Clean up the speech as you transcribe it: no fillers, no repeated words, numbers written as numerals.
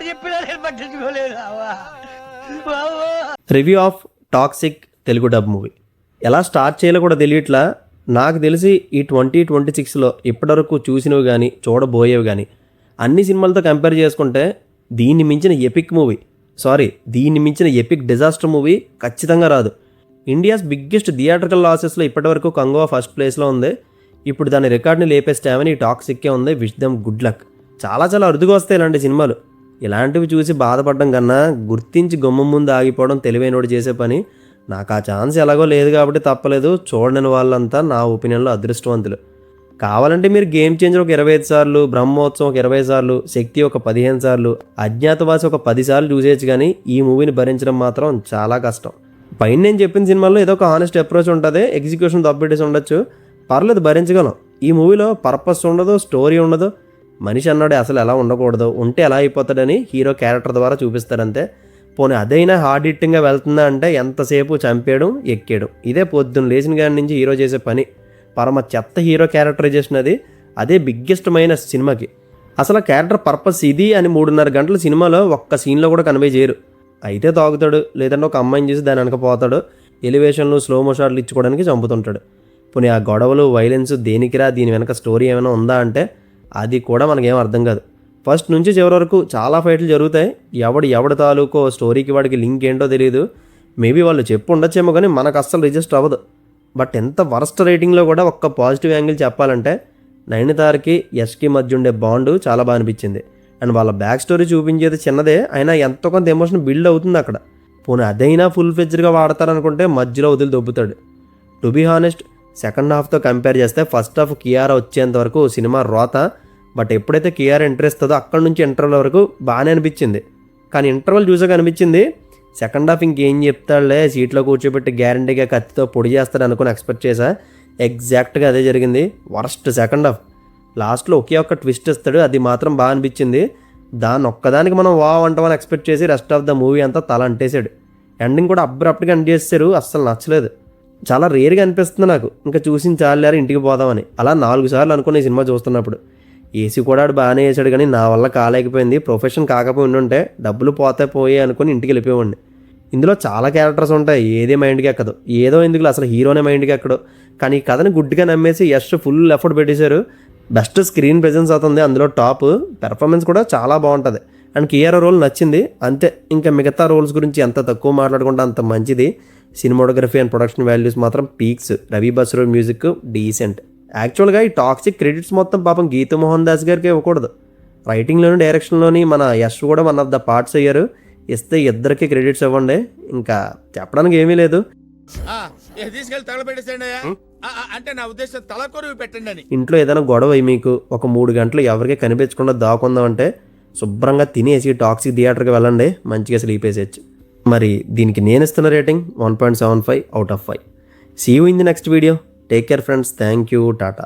చెప్పినా నేను పట్టించుకోలేదు. Review of toxic Telugu dub movie. ఎలా స్టార్ట్ చేయాలో కూడా తెలియట్లా. నాకు తెలిసి ఈ 2026లో ఇప్పటివరకు చూసినవి కానీ చూడబోయేవి కానీ అన్ని సినిమాలతో కంపేర్ చేసుకుంటే దీన్ని మించిన ఎపిక్ డిజాస్టర్ మూవీ ఖచ్చితంగా రాదు. ఇండియాస్ బిగ్గెస్ట్ థియేట్రికల్ లాసెస్లో ఇప్పటివరకు కంగువా ఫస్ట్ ప్లేస్లో ఉంది. ఇప్పుడు దాని రికార్డ్ని లేపేస్తామని ఈ టాక్సిక్కే ఉంది. Wish them good luck. చాలా అరుదుగా వస్తాయి ఇలాంటి సినిమాలు. ఇలాంటివి చూసి బాధపడడం కన్నా గుర్తించి గుమ్మం ముందు ఆగిపోవడం తెలివైనోడు చేసే పని. నాకు ఆ ఛాన్స్ ఎలాగో లేదు కాబట్టి తప్పలేదు. చూడని వాళ్ళంతా నా ఒపీనియన్లో అదృష్టవంతులు. కావాలంటే మీరు గేమ్ చేంజర్ ఒక 25 సార్లు, బ్రహ్మోత్సవం ఒక 20 సార్లు, శక్తి ఒక 15 సార్లు, అజ్ఞాతవాసి ఒక 10 సార్లు చూసేయచ్చు. కానీ ఈ మూవీని భరించడం మాత్రం చాలా కష్టం. పైన నేను చెప్పిన సినిమాల్లో ఏదో ఒక హానెస్ట్ అప్రోచ్ ఉంటుంది, ఎగ్జిక్యూషన్ దబ్బెట్టేసి ఉండొచ్చు, పర్లేదు భరించగలం. ఈ మూవీలో పర్పస్ ఉండదు, స్టోరీ ఉండదు, మనిషి అన్నాడు అసలు ఎలా ఉండకూడదు, ఉంటే ఎలా అయిపోతాడని హీరో క్యారెక్టర్ ద్వారా చూపిస్తారంతే. పోనీ అదైనా హార్డ్ హిట్టింగ్గా వెళ్తుందా అంటే ఎంతసేపు చంపేయడం, ఎక్కేయడం. ఇదే పొద్దున్న లేచిన గారి నుంచి హీరో చేసే పని. పరమ చెత్త హీరో క్యారెక్టరైజేషన్ అది. అదే బిగ్గెస్ట్ మైనస్ సినిమాకి. అసలు క్యారెక్టర్ పర్పస్ ఇది అని 3.5 గంటల సినిమాలో ఒక్క సీన్లో కూడా కన్వే చేయరు. అయితే తాగుతాడు, లేదంటే ఒక అమ్మాయిని చూసి దాని వెనకపోతాడు, ఎలివేషన్లు స్లో మోషాట్లు ఇచ్చుకోవడానికి చంపుతుంటాడు. పోనీ ఆ గొడవలు, వైలెన్స్ దేనికిరా, దీని వెనక స్టోరీ ఏమైనా ఉందా అంటే అది కూడా మనకేం అర్థం కాదు. ఫస్ట్ నుంచి చివరి వరకు చాలా ఫైట్లు జరుగుతాయి. ఎవడి తాలూకో స్టోరీకి వాడికి లింక్ ఏంటో తెలియదు. మేబీ వాళ్ళు చెప్పు ఉండొచ్చేమో కానీ మనకు అస్సలు రిజిస్టర్ అవ్వదు. బట్ ఎంత వరస్ట్ రేటింగ్లో కూడా ఒక్క పాజిటివ్ యాంగిల్ చెప్పాలంటే నయనతారకి యష్కి మధ్య ఉండే బాండు చాలా బాగా అనిపించింది. అండ్ వాళ్ళ బ్యాక్ స్టోరీ చూపించేది చిన్నదే అయినా ఎంతో కొంత ఎమోషన్ బిల్డ్ అవుతుంది అక్కడ. పోనీ అదైనా ఫుల్ ఫ్లెడ్జ్డ్గా వాడతారనుకుంటే మధ్యలో వదిలి దొబ్బుతాడు. టు బీ హానెస్ట్, సెకండ్ హాఫ్తో కంపేర్ చేస్తే ఫస్ట్ హాఫ్ కియారా వచ్చేంత వరకు సినిమా రోత. బట్ ఎప్పుడైతే కియారా ఎంటర్ ఇస్తుందో అక్కడ నుంచి ఇంటర్వల్ వరకు బాగానే అనిపించింది. కానీ ఇంటర్వల్ చూసాక అనిపించింది సెకండ్ హాఫ్ ఇంకేం చెప్తాడులే, సీట్లో కూర్చోబెట్టి గ్యారంటీగా కత్తితో పొడి చేస్తాడు అనుకుని ఎక్స్పెక్ట్ చేశా. ఎగ్జాక్ట్గా అదే జరిగింది. Worst second half. లాస్ట్లో ఒకే ఒక్క ట్విస్ట్ ఇస్తాడు, అది మాత్రం బాగా అనిపించింది. దాన్ని ఒక్కదానికి మనం అంటామని ఎక్స్పెక్ట్ చేసి రెస్ట్ ఆఫ్ ద మూవీ అంతా తల అంటేసాడు. ఎండింగ్ కూడా అబ్రప్ట్గా ఎండ్ చేస్తారు, అస్సలు నచ్చలేదు. చాలా రేర్గా అనిపిస్తుంది నాకు. ఇంకా చూసిన చాలారు ఇంటికి పోదామని. అలా 4 సార్లు అనుకుని ఈ సినిమా చూస్తున్నప్పుడు. ఏసీ కూడా బాగానే వేసాడు కానీ నా వల్ల కాలేకపోయింది. ప్రొఫెషన్ కాకపోయి ఉంటే డబ్బులు పోయే అనుకుని ఇంటికి వెళ్ళిపోయాడు. ఇందులో చాలా క్యారెక్టర్స్ ఉంటాయి, ఏదే మైండ్కి ఎక్కదు. ఏదో ఎందుకు అసలు హీరోనే మైండ్కి ఎక్కడు. కానీ ఈ కథని గుడ్డిగా నమ్మేసి యష్ ఫుల్ ఎఫర్ట్ పెట్టేశారు. బెస్ట్ స్క్రీన్ ప్రెజెన్స్ అవుతుంది అందులో టాప్. పెర్ఫార్మెన్స్ కూడా చాలా బాగుంటుంది. అండ్ కియారా రోల్ నచ్చింది అంతే. ఇంకా మిగతా రోల్స్ గురించి ఎంత తక్కువ మాట్లాడుకుంటే అంత మంచిది. సినిమాటోగ్రఫీ అండ్ ప్రొడక్షన్ వాల్యూస్ మాత్రం peaks. Ravi Basrur music decent. యాక్చువల్గా ఈ టాక్సిక్ క్రెడిట్స్ మొత్తం పాపం గీతూ మోహన్ దాస్ గారికి ఇవ్వకూడదు. రైటింగ్లోని డైరెక్షన్లోని మన యష్ కూడా వన్ ఆఫ్ ద పార్ట్స్ అయ్యారు. ఇస్తే ఇద్దరికి క్రెడిట్స్ ఇవ్వండి. ఇంకా చెప్పడానికి ఏమీ లేదు. ఇంట్లో ఏదైనా గొడవ మీకు ఒక 3 గంటలు ఎవరికి కనిపించకుండా దాక్కుందామంటే శుభ్రంగా తినేసి టాక్సిక్ థియేటర్కి వెళ్ళండి, మంచిగా స్లీప్ వేసేయచ్చు. మరి దీనికి నేను ఇస్తున్న rating 1.75 out of 5. See you in the next video. Take care friends. Thank you. Tata.